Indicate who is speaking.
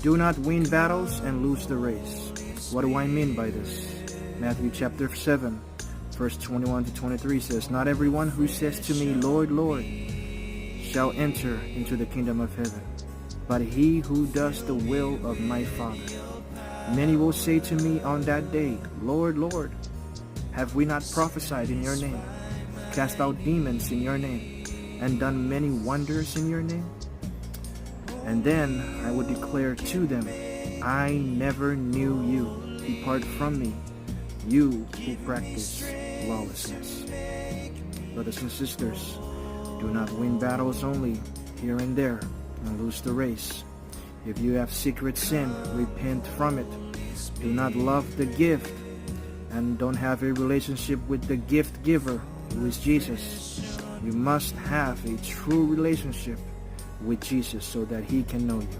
Speaker 1: Do not win battles and lose the race. What do I mean by this? Matthew chapter 7, verse 21 to 23 says, Not everyone who says to me, Lord, Lord, shall enter into the kingdom of heaven, but he who does the will of my Father. Many will say to me on that day, Lord, Lord, have we not prophesied in your name, cast out demons in your name, and done many wonders in your name? And then I would declare to them, I never knew you. Depart from me, you who practice lawlessness. Brothers and sisters, do not win battles only here and there and lose the race. If you have secret sin, repent from it. Do not love the gift and don't have a relationship with the gift giver, who is Jesus. You must have a true relationship with Jesus so that he can know you.